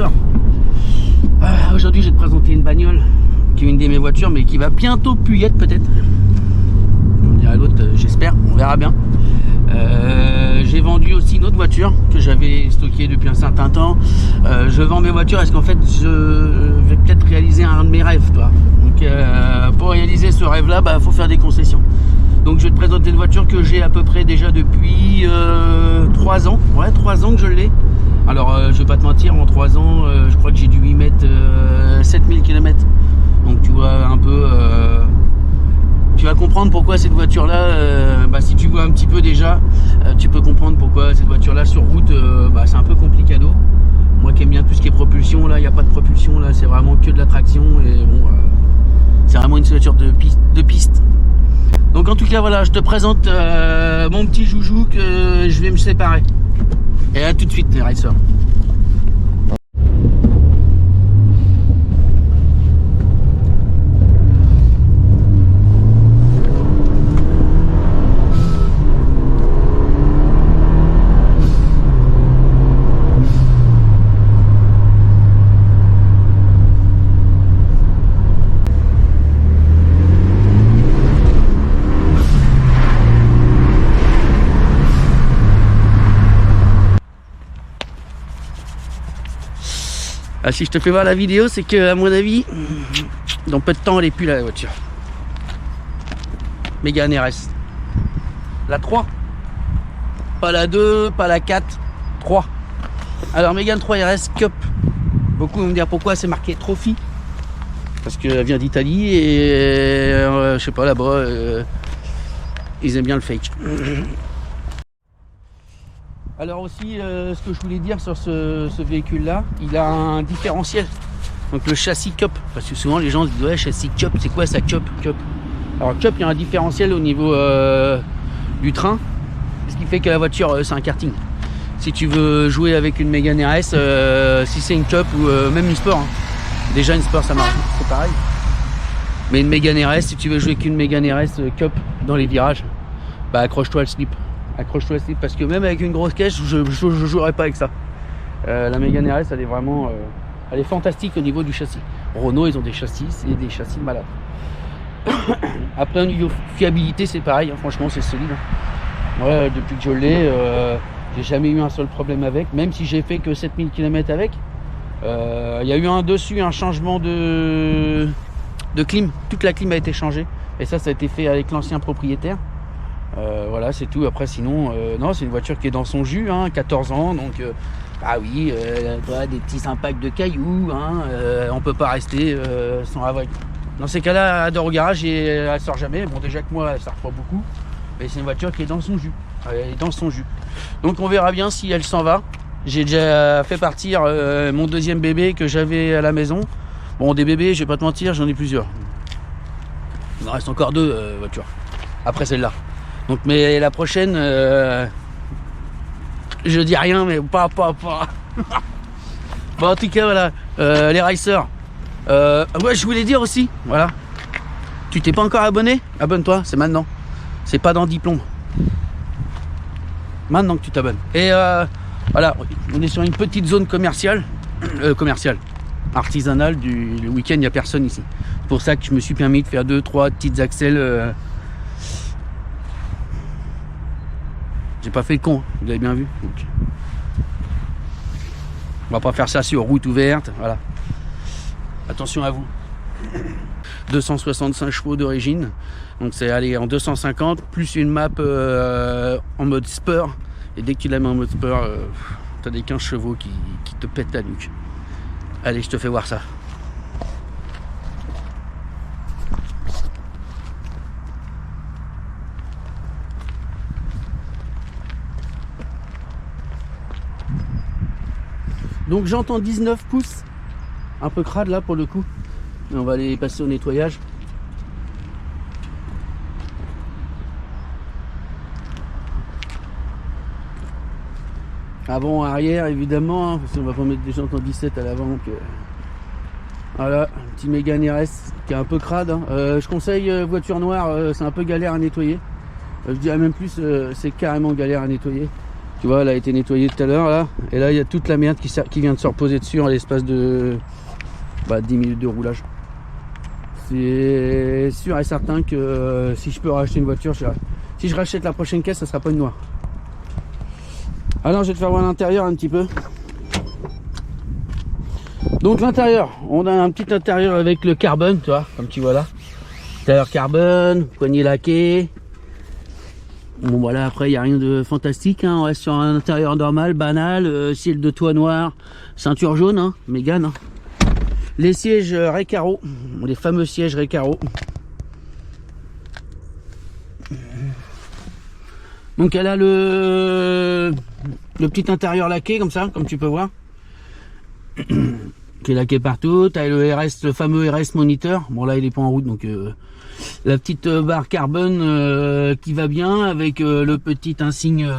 Racer. Aujourd'hui je vais te présenter une bagnole qui est une de mes voitures mais qui va bientôt plus être peut-être. On dirait l'autre, j'espère, on verra bien. J'ai vendu aussi une autre voiture que j'avais stockée depuis un certain temps. Je vends mes voitures parce qu'en fait je vais peut-être réaliser un de mes rêves, toi. Donc pour réaliser ce rêve là, faut faire des concessions. Donc je vais te présenter une voiture que j'ai à peu près déjà depuis 3 ans. Ouais, 3 ans que je l'ai. Alors je vais pas te mentir, en 3 ans je crois que j'ai dû y mettre 7000 km. Donc tu vois un peu, tu vas comprendre pourquoi cette voiture là, si tu vois un petit peu déjà, tu peux comprendre pourquoi cette voiture là sur route, c'est un peu complicado. Moi qui aime bien tout ce qui est propulsion, là il n'y a pas de propulsion, là c'est vraiment que de la traction. Et bon, c'est vraiment une voiture de piste. Donc en tout cas voilà, je te présente mon petit joujou que je vais me séparer. Et à tout de suite les racers. Si je te fais voir la vidéo, c'est que à mon avis, dans peu de temps, elle est plus là la voiture. Mégane RS. La 3. Pas la 2, pas la 4, 3. Alors Mégane 3 RS Cup. Beaucoup vont me dire pourquoi c'est marqué Trophy. Parce qu'elle vient d'Italie et je sais pas, là-bas, ils aiment bien le fake. Alors aussi, ce que je voulais dire sur ce véhicule-là, il a un différentiel. Donc le châssis Cup, parce que souvent les gens se disent ouais, châssis Cup, c'est quoi ça Cup? Alors Cup, il y a un différentiel au niveau du train, ce qui fait que la voiture, c'est un karting. Si tu veux jouer avec une Mégane RS, si c'est une Cup ou même une Sport, déjà une Sport ça marche, c'est pareil. Mais une Mégane RS, si tu veux jouer avec une Mégane RS Cup dans les virages, accroche-toi le slip. Accroche-toi le slip parce que même avec une grosse caisse, je jouerai pas avec ça. La Mégane RS, elle est vraiment, elle est fantastique au niveau du châssis. Renault, ils ont des châssis, c'est des châssis malades. Après, au niveau fiabilité, c'est pareil. Hein, franchement, c'est solide. Hein. Ouais, depuis que je l'ai, j'ai jamais eu un seul problème avec. Même si j'ai fait que 7000 km avec, il y a eu un changement de clim. Toute la clim a été changée. Et ça a été fait avec l'ancien propriétaire. Voilà, c'est tout. Après sinon non, c'est une voiture qui est dans son jus, hein, 14 ans, donc oui, des petits impacts de cailloux, hein, on peut pas rester sans avoir. Dans ces cas-là, elle dort au garage et elle sort jamais. Bon, déjà que moi elle sort pas beaucoup, mais c'est une voiture qui est dans son jus. Elle est dans son jus. Donc on verra bien si elle s'en va. J'ai déjà fait partir mon deuxième bébé que j'avais à la maison. Bon, des bébés, je vais pas te mentir, j'en ai plusieurs. Il en reste encore 2 voitures après celle-là. Donc, mais la prochaine, je dis rien, mais pas. Bon, en tout cas, voilà, les racers. Ouais, je voulais dire aussi, voilà. Tu t'es pas encore abonné? Abonne-toi, c'est maintenant. C'est pas dans 10 plombs. Maintenant que tu t'abonnes. Et voilà, on est sur une petite zone commerciale. Artisanale. Le week-end, il n'y a personne ici. C'est pour ça que je me suis permis de faire 2-3 petites axelles. J'ai pas fait le con, vous avez bien vu. Donc, on va pas faire ça sur route ouverte, voilà. Attention à vous. 265 chevaux d'origine, donc c'est aller en 250 plus une map en mode sport. Et dès que tu la mets en mode sport, t'as des 15 chevaux qui te pètent la nuque. Allez, je te fais voir ça. Donc j'entends 19 pouces, un peu crade là pour le coup. Mais on va aller passer au nettoyage. Avant, arrière évidemment, hein, parce qu'on va pas mettre des jantes en 17 à l'avant. Donc, voilà, un petit Mégane RS qui est un peu crade. Hein. Je conseille voiture noire, c'est un peu galère à nettoyer. Je dirais même plus, c'est carrément galère à nettoyer. Tu vois, elle a été nettoyée tout à l'heure là. Et là il y a toute la merde qui vient de se reposer dessus en l'espace de 10 minutes de roulage. C'est sûr et certain que si je peux racheter une voiture, si je rachète la prochaine caisse, ça sera pas une noire. Alors je vais te faire voir l'intérieur un petit peu. Donc l'intérieur, on a un petit intérieur avec le carbone, tu vois, comme tu vois là. Intérieur carbone, poignée laquée. Bon voilà, après il n'y a rien de fantastique, hein. On reste sur un intérieur normal, banal, ciel de toit noir, ceinture jaune, hein, Mégane. Hein. Les sièges Recaro, les fameux sièges Recaro. Donc elle a le petit intérieur laqué comme ça, comme tu peux voir. Qui est laqué partout. Tu as le fameux RS moniteur. Bon là il est pas en route, donc la petite barre carbone qui va bien avec le petit insigne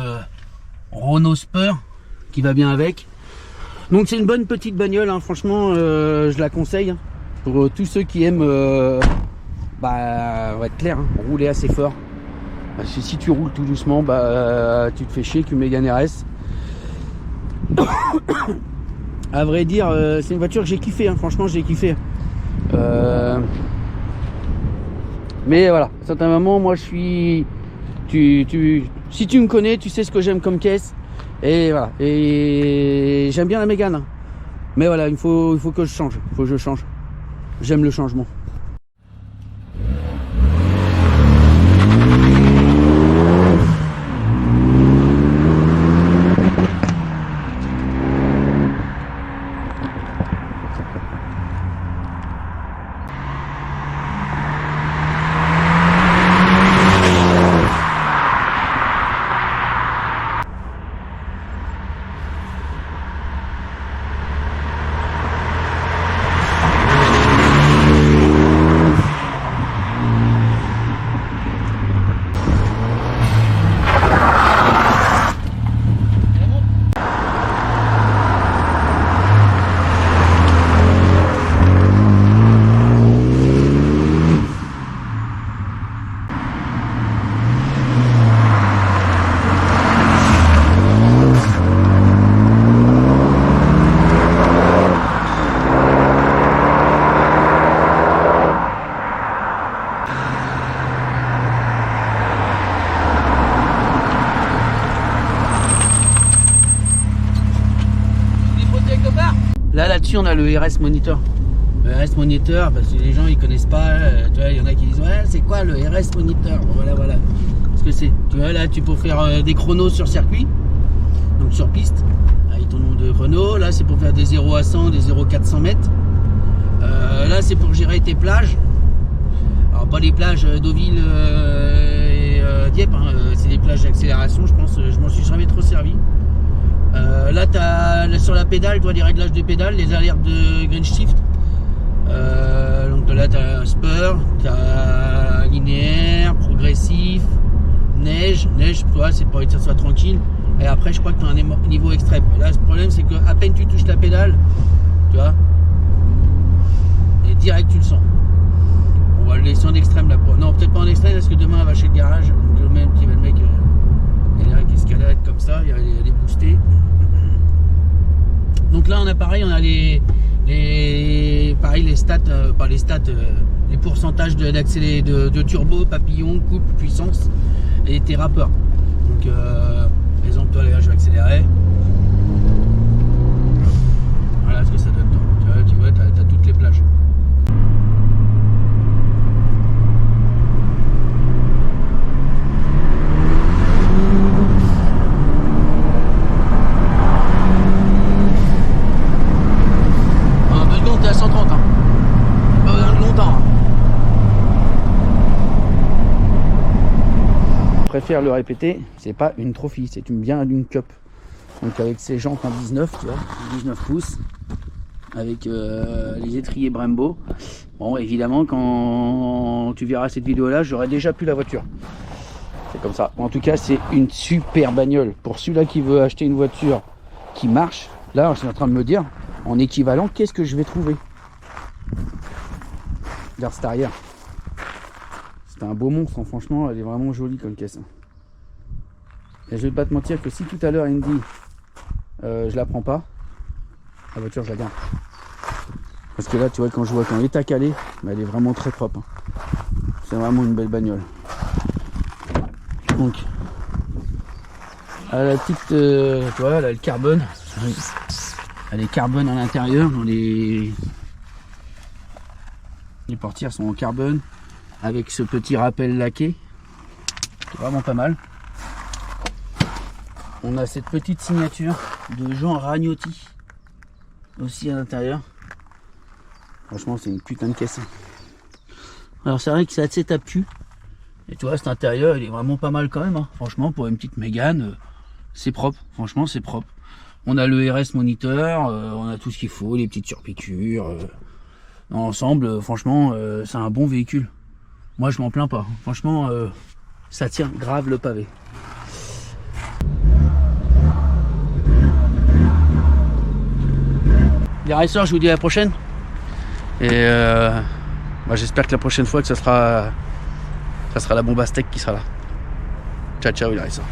Renault Spur qui va bien avec. Donc c'est une bonne petite bagnole, hein. Franchement je la conseille hein, pour tous ceux qui aiment on va être clair, hein, rouler assez fort. Parce que si tu roules tout doucement, tu te fais chier qu'une Mégane RS. À vrai dire, c'est une voiture que j'ai kiffé, hein. Franchement j'ai kiffé. Mais voilà, à certains moments, moi je suis... si tu me connais, tu sais ce que j'aime comme caisse. Et voilà, et j'aime bien la Mégane. Hein. Mais voilà, il faut que je change, il faut que je change. J'aime le changement. Là-dessus, on a le RS Monitor. Le RS Monitor, parce que les gens ils connaissent pas. Tu vois, il y en a qui disent ouais, c'est quoi le RS Monitor? Voilà. Ce que c'est. Tu vois, là, tu peux faire des chronos sur circuit, donc sur piste, avec ton nom de chrono. Là, c'est pour faire des 0 à 100, des 0 à 400 mètres. Là, c'est pour gérer tes plages. Alors, pas les plages Deauville et Dieppe, hein, c'est des plages d'accélération, je pense. Je m'en suis jamais trop servi. Là, sur la pédale, tu vois les réglages de pédale, les alertes de green shift. Donc là, tu as spur, tu as linéaire, progressif, neige, tu vois, c'est pour que ça soit tranquille. Et après, je crois que tu as un niveau extrême. Et là, le problème, c'est que à peine tu touches la pédale, tu vois, et direct, tu le sens. On va le laisser en extrême là. Non, peut-être pas en extrême, parce que demain, elle va chez le garage. Donc, le même qui va le mec. Il y a des escalades comme ça, il y a les boostés. Donc là on a pareil, on a les stats, pas les stats, les pourcentages de turbo, papillon, couple, puissance et tes rappeurs. Donc par exemple toi là je vais accélérer. Voilà ce que ça donne. Tu vois, t'as toutes les plages. Préfère le répéter, c'est pas une trophy, c'est bien une cup. Donc avec ses jantes en 19, tu vois, 19 pouces, avec les étriers Brembo. Bon, évidemment, quand tu verras cette vidéo là, j'aurai déjà pu la voiture. C'est comme ça. En tout cas, c'est une super bagnole. Pour celui-là qui veut acheter une voiture qui marche, là, je suis en train de me dire, en équivalent, qu'est-ce que je vais trouver? Regarde cette arrière. C'est un beau monstre, hein. Franchement, elle est vraiment jolie comme caisse. Et je vais pas te mentir que si tout à l'heure il me dit je la prends pas, la voiture je la garde. Parce que là tu vois quand je vois qu'en état calé, elle est vraiment très propre. C'est vraiment une belle bagnole. Donc elle a la petite tu vois, elle a le carbone. Elle est carbone à l'intérieur, dans les portières sont en carbone avec ce petit rappel laqué. C'est vraiment pas mal. On a cette petite signature de Jean Ragnotti aussi à l'intérieur. Franchement, c'est une putain de caisse. Alors c'est vrai que c'est assez tape-cul. Et tu vois, cet intérieur, il est vraiment pas mal quand même. Hein. Franchement, pour une petite Mégane, c'est propre. Franchement, c'est propre. On a le RS moniteur, on a tout ce qu'il faut, les petites surpiqûres. Dans l'ensemble, franchement, c'est un bon véhicule. Moi, je m'en plains pas. Franchement, ça tient grave le pavé. Les racers, je vous dis à la prochaine. Et j'espère que la prochaine fois que ça sera la bombe à steak qui sera là. Ciao ciao les racers.